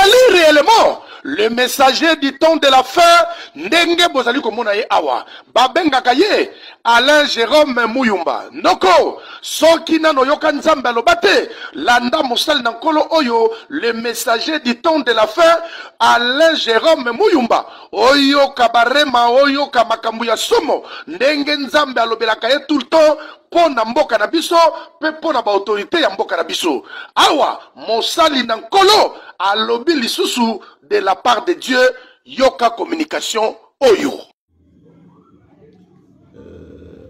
ezali réellement le messager du temps de la fin ndenge bozali komona ye awa babengaka ye Alain Jérôme Muyumba noko soki nano yoka nzambe aloba te landa mosali na nkolo oyo le messager du temps de la fin Alain Jérôme Muyumba oyo kabarema oyo kamakambu ya somo ndenge nzambe alobelaka ye tout le temps pona mboka na biso pe pona ba autorité ya mboka na biso awa mosali na nkolo alobi lisusu de la part de Dieu yoka communication oyo.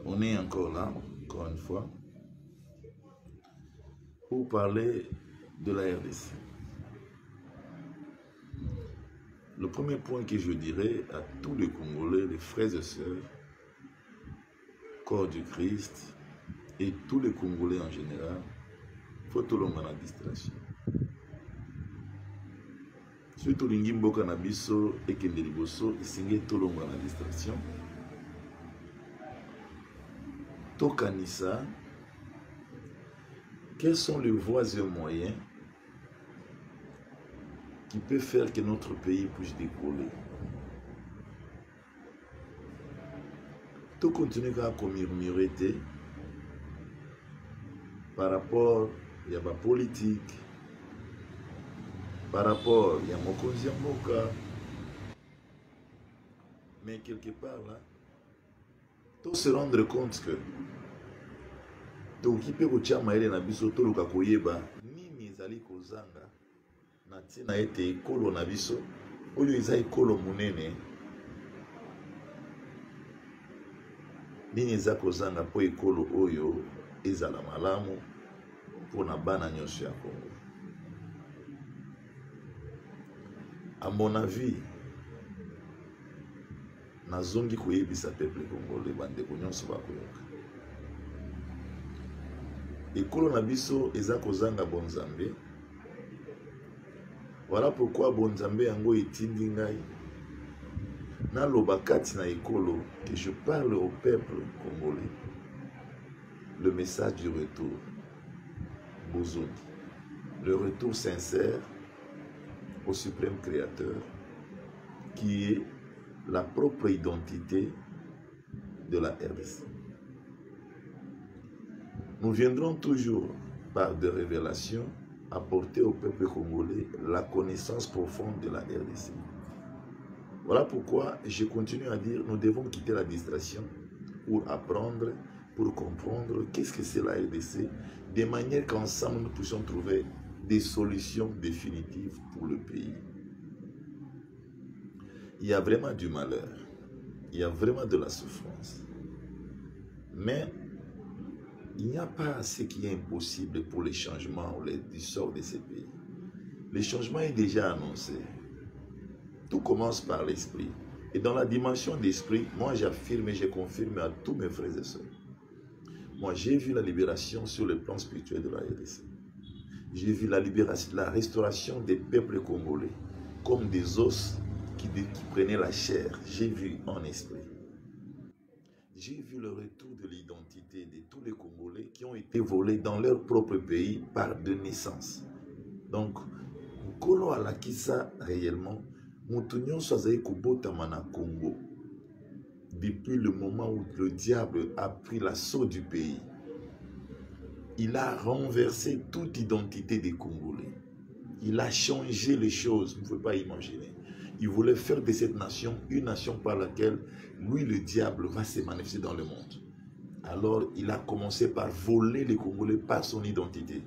On est encore là, encore une fois, pour parler de la RDC. Le premier point que je dirais à tous les Congolais, les frères et sœurs, corps du Christ, et tous les Congolais en général, il faut tout le monde à la distraction. Surtout les Ngimbo Kanabiso et Kendeliboso, ils signent tout le monde à la distraction. Tokanissa, quelles sont les voies et moyens qui peuvent faire que notre pays puisse décoller? Tout continue à murmurer par rapport à la politique, par rapport à Mokonzi Mboka, mais quelque part là, tout se rendre compte que tokipe kochama ele na biso to luka koyeba nini ezali kozanga na tina ete ekolo na biso oyo eza ekolo munene nini eza kozanga po ekolo oyo ezala malamu pona bana nyonso ya Congo. À mon avis, nazongi koyebisa peuple congolais bandeko nyonso bakoyoka ekolo na biso eza kozanga bonzambe. Voilà pourquoi bonzambe yango etindi ngai naloba kati na ekolo que je parle au peuple congolais le message du retour Bozoni, le retour sincère au suprême créateur qui est la propre identité de la RDC. Nous viendrons toujours par des révélations apporter au peuple congolais la connaissance profonde de la RDC. Voilà pourquoi je continue à dire nous devons quitter la distraction pour apprendre, pour comprendre qu'est-ce que c'est la RDC, de manière qu'ensemble nous puissions trouver des solutions définitives pour le pays. Il y a vraiment du malheur, il y a vraiment de la souffrance. Mais il n'y a pas ce qui est impossible pour les changements ou du sort de ces pays. Le changement est déjà annoncé. Tout commence par l'esprit. Et dans la dimension d'esprit, moi j'affirme et je confirme à tous mes frères et sœurs. Moi j'ai vu la libération sur le plan spirituel de la RDC. J'ai vu la libération, la restauration des peuples congolais comme des os qui prenaient la chair. J'ai vu en esprit. J'ai vu le retour de l'identité de tous les Congolais qui ont été volés dans leur propre pays par de naissance. Donc, Kolo alakisa réellement, Moutounion Soazaï Kubotama na Congo. Depuis le moment où le diable a pris l'assaut du pays, il a renversé toute identité des Congolais. Il a changé les choses, vous ne pouvez pas imaginer. Il voulait faire de cette nation une nation par laquelle lui, le diable, va se manifester dans le monde. Alors, il a commencé par voler les Congolais par son identité.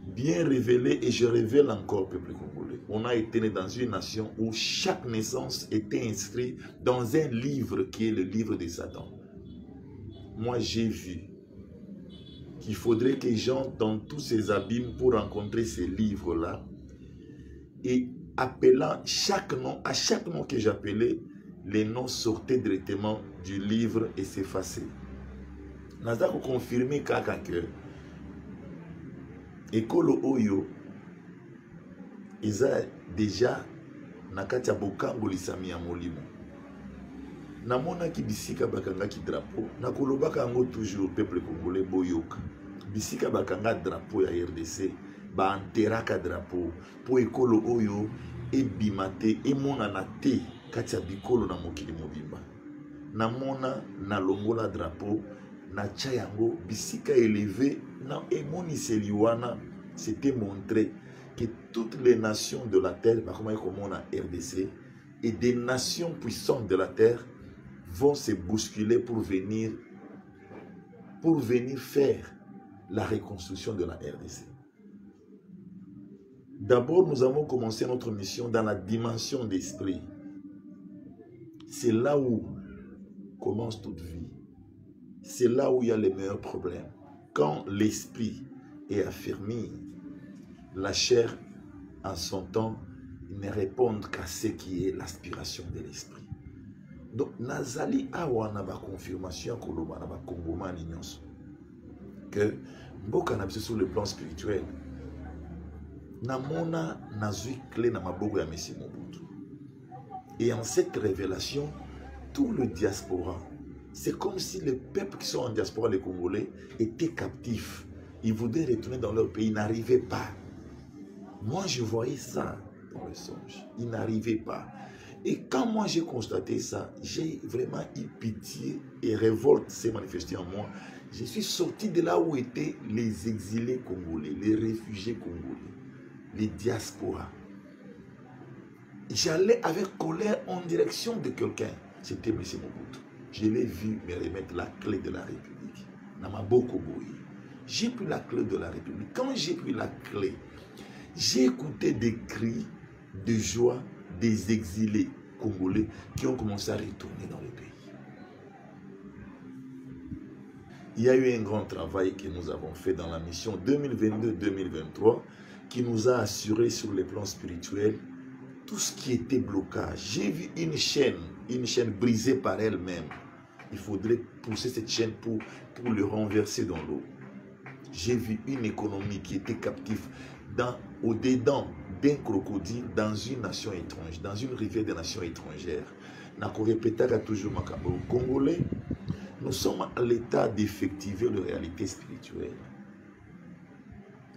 Bien révélé, et je révèle encore, peuple congolais, on a été né dans une nation où chaque naissance était inscrite dans un livre qui est le livre de Satan. Moi, j'ai vu qu'il faudrait que j'entre dans tous ces abîmes pour rencontrer ces livres-là. Et appelant chaque nom, à chaque nom que j'appelais, les noms sortaient directement du livre et s'effaçaient. Naza ko confirmer kaka que ekolo oyo eza déjà nakati ya bokangolisami ya molimo. Namonaki bisika bakangaki drapeau, nakolobaka yango toujours peuple congolais boyoka. Bisika bakanga drapeau ya RDC, ba enteraka drapeau po ekolo oyo ebimate emonana te kati ya bikolo na mokili mobimba. Namona na longola drapeau na tia yango bisika élevé na emoniseli wana. C'était montré que toutes les nations de la terre, comme on a RDC, et des nations puissantes de la terre vont se bousculer pour venir faire la reconstruction de la RDC. D'abord, nous avons commencé notre mission dans la dimension d'esprit. C'est là où commence toute vie. C'est là où il y a les meilleurs problèmes. Quand l'esprit est affermi, la chair, en son temps, ne répond qu'à ce qui est l'aspiration de l'esprit. Donc, Nazali awana ba confirmation koloba na ba kongomani nyonso que mboka na biso sur le plan spirituel namona nazui clé na maboko ya Messie Mobutu. Et en cette révélation, tout le diaspora, c'est comme si les peuples qui sont en diaspora, les Congolais, étaient captifs. Ils voulaient retourner dans leur pays, ils n'arrivaient pas. Moi, je voyais ça dans le songe. Ils n'arrivaient pas. Et quand moi, j'ai constaté ça, j'ai vraiment eu pitié et révolte s'est manifestée en moi. Je suis sorti de là où étaient les exilés congolais, les réfugiés congolais, les diasporas. J'allais avec colère en direction de quelqu'un. C'était M. Mobutu. Je l'ai vu me remettre la clé de la République. Namaboko Boye. J'ai pris la clé de la République. Quand j'ai pris la clé, j'ai écouté des cris de joie des exilés congolais qui ont commencé à retourner dans le pays. Il y a eu un grand travail que nous avons fait dans la mission 2022-2023 qui nous a assuré sur le plan spirituel tout ce qui était blocage. J'ai vu une chaîne brisée par elle-même. Il faudrait pousser cette chaîne pour le renverser dans l'eau. J'ai vu une économie qui était captive au-dedans d'un crocodile dans une nation étrangère, dans une rivière des nations étrangères. Toujours Congolais, nous sommes à l'état d'effectiver la réalité spirituelle.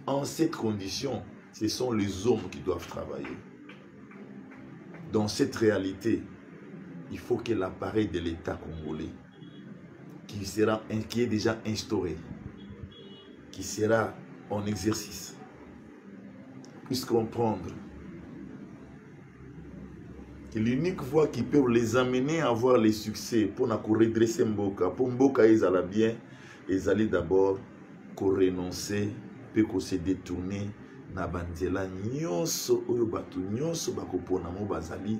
En cette condition, ce sont les hommes qui doivent travailler. Dans cette réalité, il faut que l'appareil de l'État congolais, qui est déjà instauré, qui sera en exercice, puisse comprendre que l'unique voie qui peut les amener à avoir les succès pour redresser Mboka, pour Mboka ils allaient bien, ils allaient d'abord renoncer, puis se détourner na banzela nyonso oyo batu nyonso bakopona mo bazali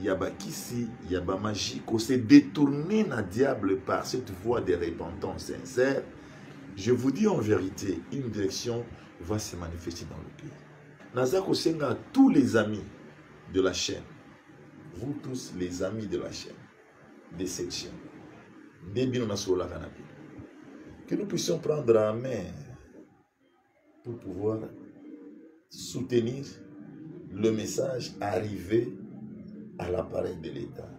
yabakisi yabamagie ko se détourner na diable par cette voie de repentance sincère. Je vous dis en vérité, une direction va se manifester dans le pays. Nazako Senga à tous les amis de la chaîne, vous tous les amis de la chaîne, de cette chaîne, que nous puissions prendre la main pour pouvoir soutenir le message arrivé à l'appareil de l'État.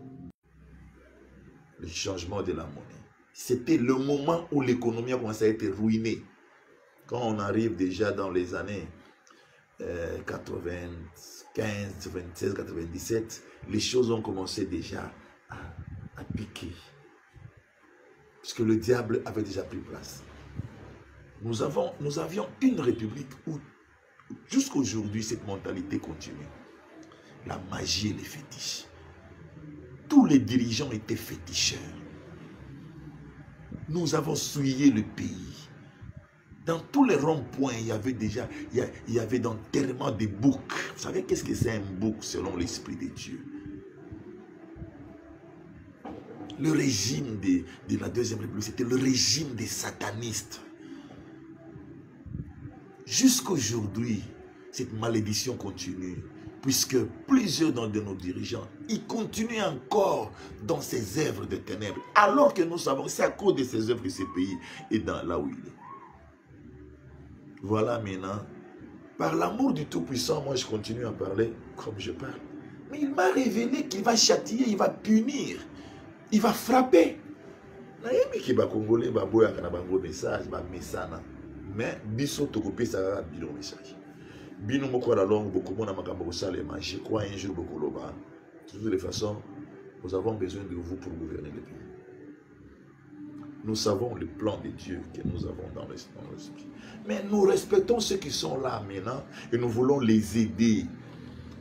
Le changement de la monnaie. C'était le moment où l'économie a commencé à être ruinée. Quand on arrive déjà dans les années 95, 96, 97, les choses ont commencé déjà à piquer. Parce que le diable avait déjà pris place. Nous avions une république où, jusqu'aujourd'hui, cette mentalité continue. La magie et les fétiches. Tous les dirigeants étaient féticheurs. Nous avons souillé le pays. Dans tous les ronds-points, il y avait déjà, il y avait d'enterrement des boucs. Vous savez qu'est-ce que c'est un bouc selon l'Esprit de Dieu? Le régime de la Deuxième République, c'était le régime des satanistes. Jusqu'aujourd'hui, cette malédiction continue, puisque plusieurs de nos dirigeants, ils continuent encore dans ces œuvres de ténèbres, alors que nous savons que c'est à cause de ces œuvres que ce pays est dans là où il est. Voilà maintenant, par l'amour du Tout-Puissant, moi je continue à parler comme je parle. Mais il m'a révélé qu'il va châtier, il va punir, il va frapper. Mais biso tokopé ça va bino message. Bino moko la langue beaucoup mon amakambo salema. Je crois un jour beaucoup loba. De toutes les façons, nous avons besoin de vous pour gouverner le pays. Nous savons le plan de Dieu que nous avons dans l'esprit. Mais nous respectons ceux qui sont là maintenant et nous voulons les aider.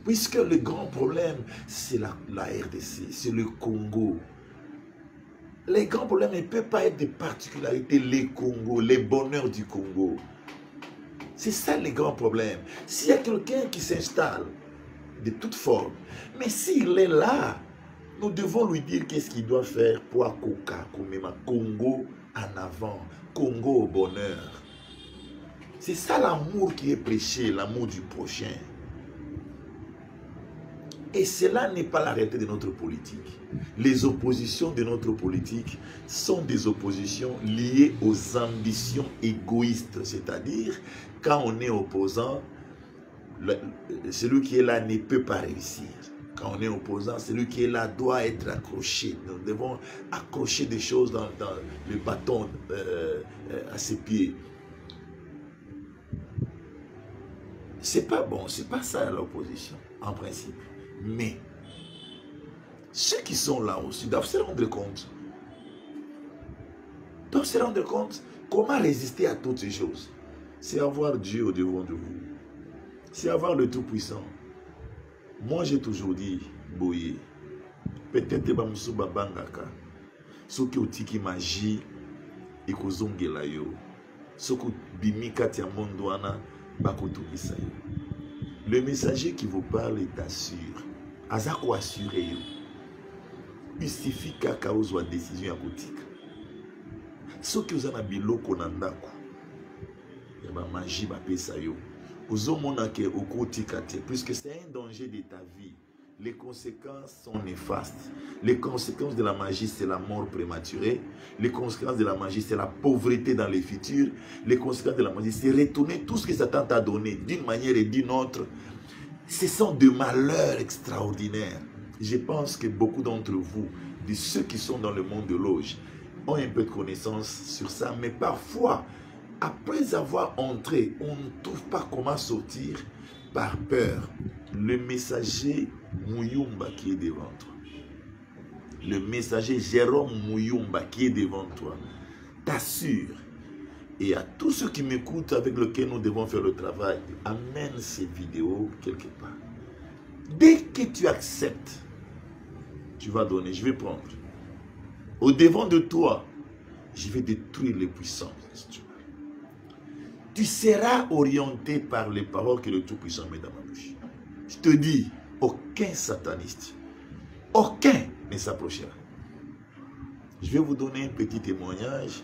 Puisque le grand problème, c'est la RDC, c'est le Congo. Les grands problèmes ne peuvent pas être des particularités, les Congo, les bonheurs du Congo. C'est ça les grands problèmes. S'il y a quelqu'un qui s'installe, de toute forme, mais s'il est là, nous devons lui dire qu'est-ce qu'il doit faire pour Akoka, Congo en avant, Congo au bonheur. C'est ça l'amour qui est prêché, l'amour du prochain. Et cela n'est pas la réalité de notre politique. Les oppositions de notre politique sont des oppositions liées aux ambitions égoïstes. C'est-à-dire, quand on est opposant, celui qui est là ne peut pas réussir. Quand on est opposant, celui qui est là doit être accroché. Nous devons accrocher des choses dans le bâton à ses pieds. C'est pas bon, c'est pas ça l'opposition, en principe. Mais ceux qui sont là aussi doivent se rendre compte. Doivent se rendre compte comment résister à toutes ces choses. C'est avoir Dieu au-devant de vous. C'est avoir le Tout-Puissant. Moi, j'ai toujours dit, Boye, peut-être Bamsou Babangaka, ce qui est qui magie et que zongelayo, ce qui bimika tiamondwana, bakoto isayo. Le messager qui vous parle est assure. Azako assuré. Il suffit qu'à ozwa décision à boutique. Ce qui vous a biloko nandako, et ma magie va payer ça yo. Puisque c'est un danger de ta vie. Les conséquences sont néfastes. Les conséquences de la magie, c'est la mort prématurée. Les conséquences de la magie, c'est la pauvreté dans le futur. Les conséquences de la magie, c'est retourner tout ce que Satan t'a donné d'une manière et d'une autre. Ce sont des malheurs extraordinaires. Je pense que beaucoup d'entre vous, de ceux qui sont dans le monde de l'auge, ont un peu de connaissance sur ça. Mais parfois, après avoir entré, on ne trouve pas comment sortir par peur. Le messager Muyumba qui est devant toi, le messager Jérôme Muyumba qui est devant toi, t'assure. Et à tous ceux qui m'écoutent avec lesquels nous devons faire le travail, amène ces vidéos quelque part. Dès que tu acceptes, tu vas donner, je vais prendre. Au devant de toi, je vais détruire les puissances. Tu seras orienté par les paroles que le Tout-Puissant met dans ma bouche. Je te dis, aucun sataniste, aucun ne s'approchera. Je vais vous donner un petit témoignage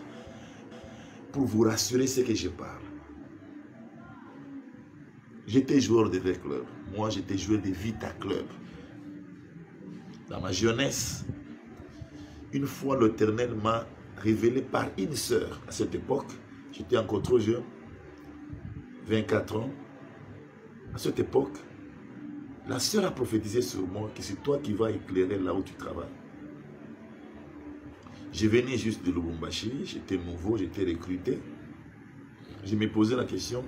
pour vous rassurer ce que je parle. J'étais joueur de club. Moi, j'étais joueur de Vita Club. Dans ma jeunesse, une fois l'Éternel m'a révélé par une sœur. À cette époque, j'étais encore trop jeune. 24 ans, à cette époque, la sœur a prophétisé sur moi que c'est toi qui vas éclairer là où tu travailles. Je venais juste de Lubumbashi, j'étais nouveau, j'étais recruté. Je me posais la question,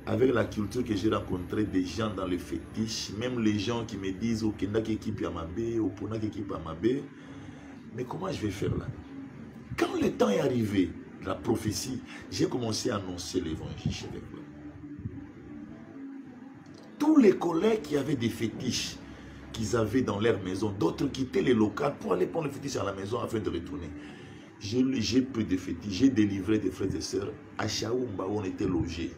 avec la culture que j'ai rencontré des gens dans le fétiche, même les gens qui me disent « au Kenda qui équipe Yamabe, au Puna qui équipe Yamabe », mais comment je vais faire là? Quand le temps est arrivé, la prophétie, j'ai commencé à annoncer l'évangile chez les clubs. Tous les collègues qui avaient des fétiches qu'ils avaient dans leur maison, d'autres quittaient les locales pour aller prendre le fétiche à la maison afin de retourner. J'ai pris des fétiches, j'ai délivré des frères et sœurs à Chaoumba où on était logés.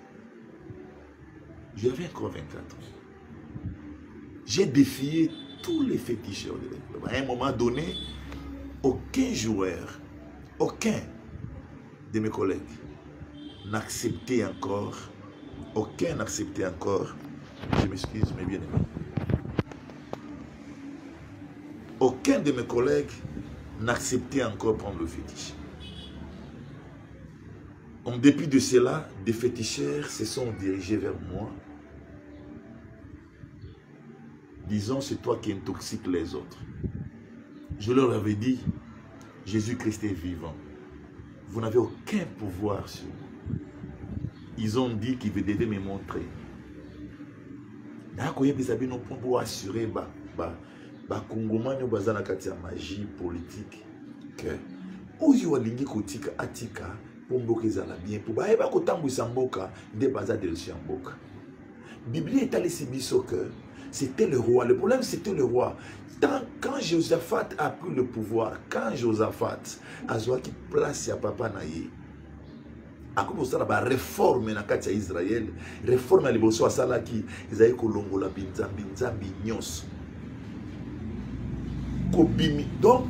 J'avais encore 24 ans. J'ai défié tous les féticheurs de l'école. À un moment donné, aucun joueur, aucun de mes collègues n'acceptait encore, aucun n'acceptait encore, je m'excuse mes bien-aimés, aucun de mes collègues n'acceptait encore prendre le fétiche. En dépit de cela, des féticheurs se sont dirigés vers moi. Disons, c'est toi qui intoxiques les autres. Je leur avais dit, Jésus-Christ est vivant. Vous n'avez aucun pouvoir sur moi. ils ont dit qu'ils devaient me montrer. Pour assurer Congomani bazana kati ya magie politique que oyo alingi kotika atika pour mboka ezala bien pour baeba kotambwisa mboka nde baza delsi ya mboka. Bible étalisi biso que c'était le roi. Le problème c'était le roi. Quand Josaphat a pris le pouvoir, quand Josaphat a joué qui place ya papa naye akobosala ba réforme na kati ya Israël, réforme ya liboso asala ki ezali kolongola binzambi nyonso. Donc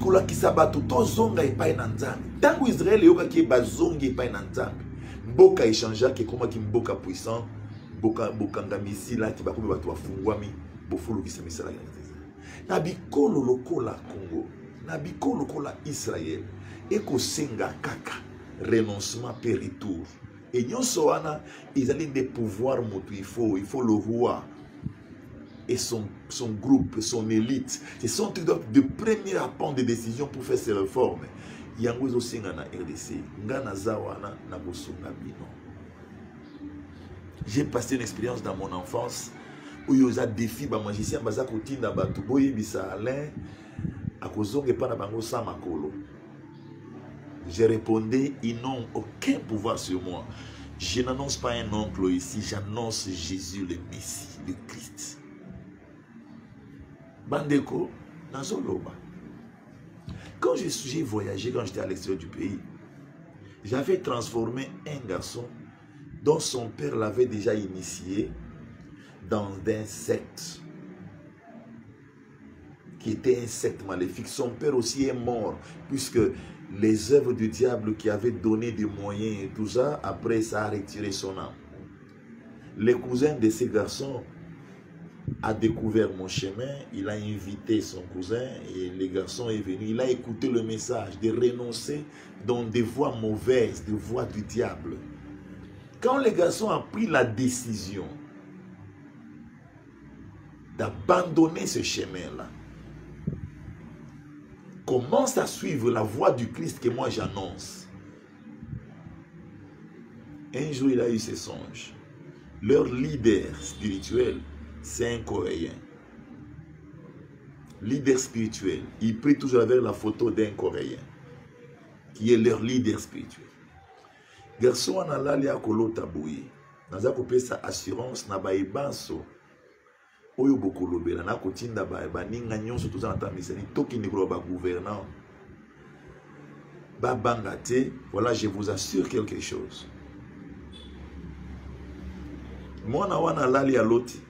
kolakisa bato tozonga epai na Nzambe. Tango Israël yokaki bazongi epai na Nzambe, mboka échangeaki ekomaki mboka puissant, bokanga misila ki bakomi bato bafungwami bofulukisa misala ya Nzambe. Na bikolo lokola Congo, na bikolo lokola Israël ekosenga kaka renoncement pe retour. Et nyonso wana ezali des pouvoirs moto il faut le roi et son groupe, son élite. Ce sont de premiers à prendre des décisions pour faire ces réformes. Yango ezosenga na RDC. Ngana zawana na bosunga bino. J'ai passé une expérience dans mon enfance où il y a des défis ba magicien baza kotinda batu boye bisa Alain akozonge pa na bango sa makolo. Je répondais, ils n'ont aucun pouvoir sur moi. Je n'annonce pas un oncle ici, j'annonce Jésus le Messie, le Christ. Bandeko, Nazoloba. Quand j'ai voyagé, quand j'étais à l'extérieur du pays, j'avais transformé un garçon dont son père l'avait déjà initié dans un secte qui était un secte maléfique. Son père aussi est mort puisque les œuvres du diable qui avaient donné des moyens et tout ça, après ça a retiré son âme. Le cousin de ces garçons a découvert mon chemin, il a invité son cousin et le garçon est venu, il a écouté le message de renoncer dans des voies mauvaises, des voies du diable. Quand le garçon a pris la décision d'abandonner ce chemin-là, commence à suivre la voie du Christ que moi j'annonce. Un jour, il a eu ses songes. Leur leader spirituel, c'est un Coréen. Leader spirituel. Il prie toujours avec la photo d'un Coréen, qui est leur leader spirituel. Garçon, on a l'ali à Kolo Tabouye. Nous avons coupé sa assurance, na baïbanso. Oyo bokolobela na kotinda ba ninga nyonso toza na tamisani toki ndikolo ba gouvernant ba bangate. Voilà, je vous assure quelque chose. Mwana wana lali ya loti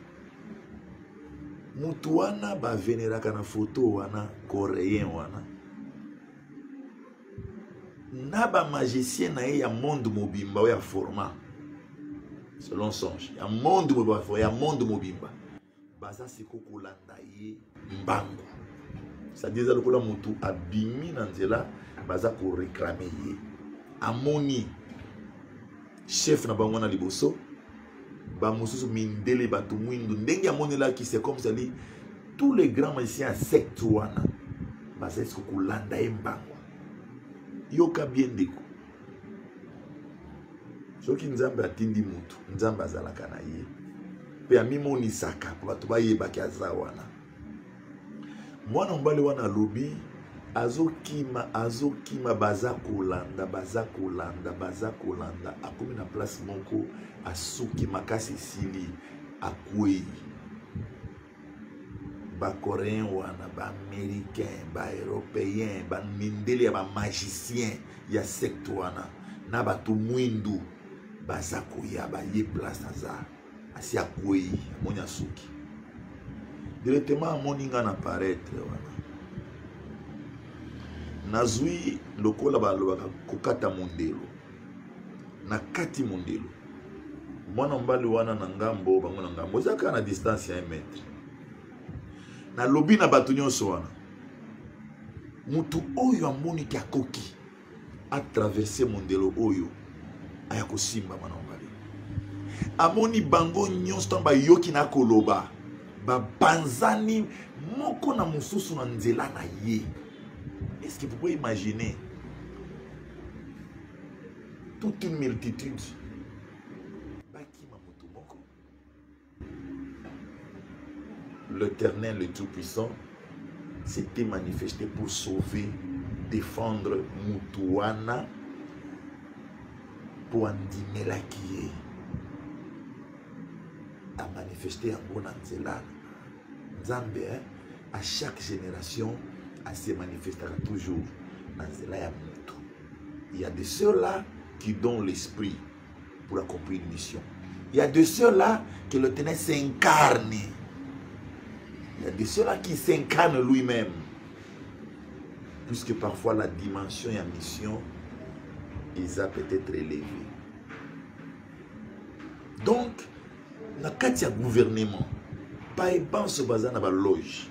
mutu wana ba veneraka na photo wana coréen wana na ba magicien na ye ya monde mobimba ya format selon songe ya monde mobimba ya monde mobimba baza siko kolanda ye mbango. C'est-à-dire que mutu abimi na nzela baza ko réclamer ye amoni chef na bango na liboso ba mususu mindele batu mwindu ndenge amoni la ki c'est comme ça li tous les grands magiciens secte wana baza siko kolanda ye mbango. Yoka bien ndeko soki nzambe atindi mutu nzambe azalaka na ye pe amimoni saka po bato bayebaki aza wana. Mwana mbali wana lobi azokima baza kolanda akomi na place moko asuki makasi esili akwei ba coréen wana ba américain ba européen ba mindele ya ba magicien ya secte wana na bato mwindu baza koya ba ye place aza asi akwei amoni asuki directement amoni nga na paraître wana nazwi lokola balobaka kokata mondelo na kati mondelo mwana mbali wana na ngambo bango na ngambo ezaka na distance ya 1 mètre na lobi na bato nyonso wana mutu oyo amoni ki akoki a traverser mondelo oyo aya kosimba mwana mbali amoni bango nyonso tamba yoki na koloba babanzani moko na mususu na nzela na ye. Est-ce que vous pouvez imaginer toute une multitude l'Éternel, le Tout-Puissant, s'était manifesté pour sauver, défendre Mutuana, pour endimer la qui est. A manifesté en bon anzela. Nzambe, à chaque génération, elle se manifestera toujours dans la mutu. Il y a de ceux-là qui donnent l'esprit pour accomplir une mission. Il y a de ceux-là que le Ténèbre s'incarne. Il y a de ceux-là qui s'incarnent lui-même. Puisque parfois la dimension et la mission, ils a peut-être élevé. Donc, dans le gouvernement, pas pense bazar na ba loge,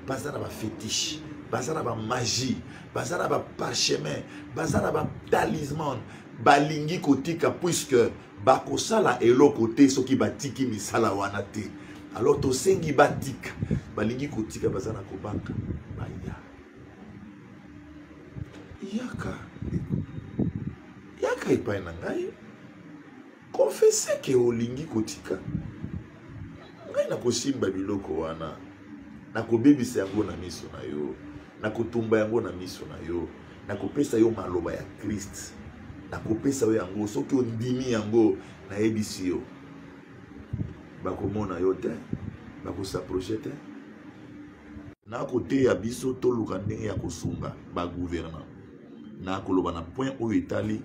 bazar na ba fétiche, bazar na ba magie, bazar na ba parchemin, bazar na ba talisman, balingi kotika puisque bakosala elo côté soki batiki misala wana te. Alors to sengi batika, balingi kotika bazar na kobanga, baya. Yaka ipai na ngai. Confessez que olingi kotika. Ngai na kosimba biloko wana. Na kobebisa yango na miso na yo. Na kotumba yango na miso na yo. Na kopesa yo maloba ya Christ. Na kopesa yo yango soki ondimi yango na yebisi yo. Bakomona yo te. Bakosaproche te. Na kote ya biso toluka ndenge ya kosunga ba gouvernement. Na koloba na point oyo etali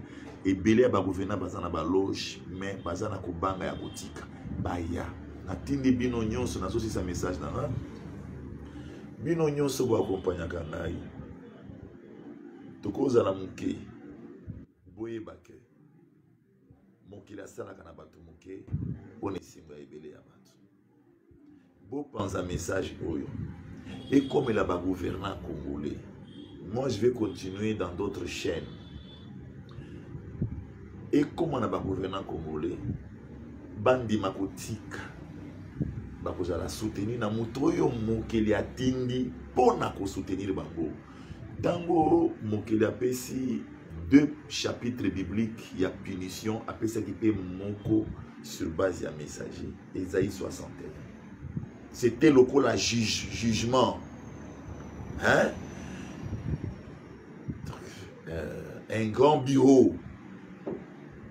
ebele ba gouvernement bazana ba loge mais bazana kobanga ya kotika baya na tindi bino nyonso na sosi sa message na bino nyonso bo accompagner kanai tokoza na muke boye bake mokila sala kana batu muke on esimba ebele ya batu bo pensa message oyo et comme la ba gouvernement congolais. Moi, je vais continuer dans d'autres chaînes. Et comme on a un gouvernement congolais, bandi makotika, bakoza la soutenir na mutoyo mokeli atindi pona ko soutenir bango. Dango mokeli apesi 2 chapitres bibliques, il y a punition, après ça qui peut moko sur base ya messager. Ésaïe 61. C'était le coup la jugement. Hein? Un grand bureau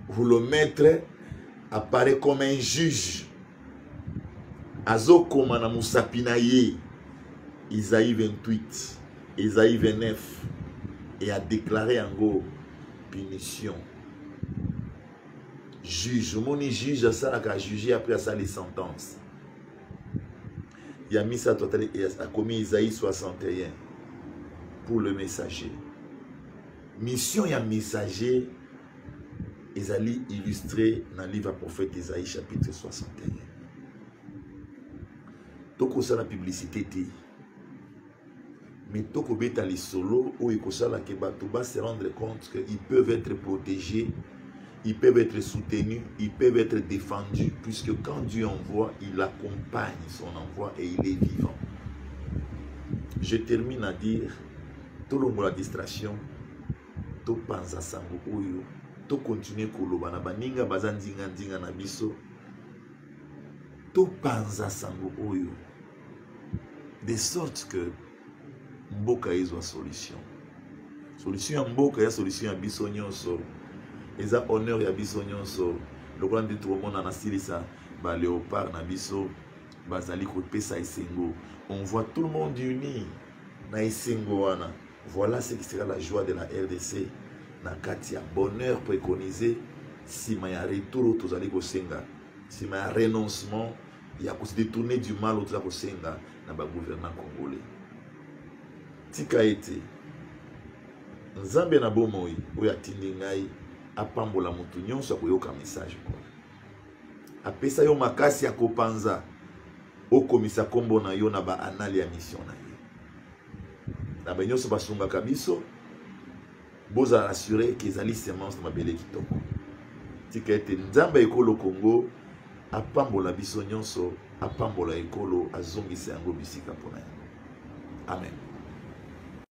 où le maître apparaît comme un juge. Azo komana musapinaye, Isaïe 28, Isaïe 29, et a déclaré en gros punition. Juge, mon juge ça a jugé après ça les sentences. Il a mis ça total et a commis Isaïe 61 pour le messager. Mission y a messager Isaïe illustré dans le livre prophète Isaïe chapitre 61. Toko ça la publicité té. Mais toko beta les solo ou ikosa la kebato va se rendre compte qu'ils peuvent être protégés, ils peuvent être soutenus, ils peuvent être défendus puisque quand Dieu envoie, il accompagne son envoi et il est vivant. Je termine à dire tout le monde la distraction. To panza sango oyo to continuer koloba na baninga bazandinga ndinga na biso to panza sango oyo de sorte que mboka ezwa solution ya mboka ya solution ya biso nyonso eza honneur ya biso nyonso lokola ndi tomona na silisa ba léopard na biso bazali kopesa esengo on voit tout le monde uni na esengo wana. Voilà ce qui sera la joie de la RDC. Nakati ya bonheur préconisé. Si ma ya retour aux allez kosenga. Si ma renoncement, il y a aussi détourner du mal au kosenga na ba gouvernement congolais. Tika été. Nzambe na bomoi oya tindingai apambola mutu nyonso akoyoka message ko. Apesa yo makasi ya kopanza okomisa kombo na yo na ba anali ya mission na yo. Na benyoso basunga kabiso boza assurer que ezali semence na mabele kitoko tika ete nzambe ekolo Congo apambola biso nyonso apambola ekolo azongisa yango bisika pona yango. Amen.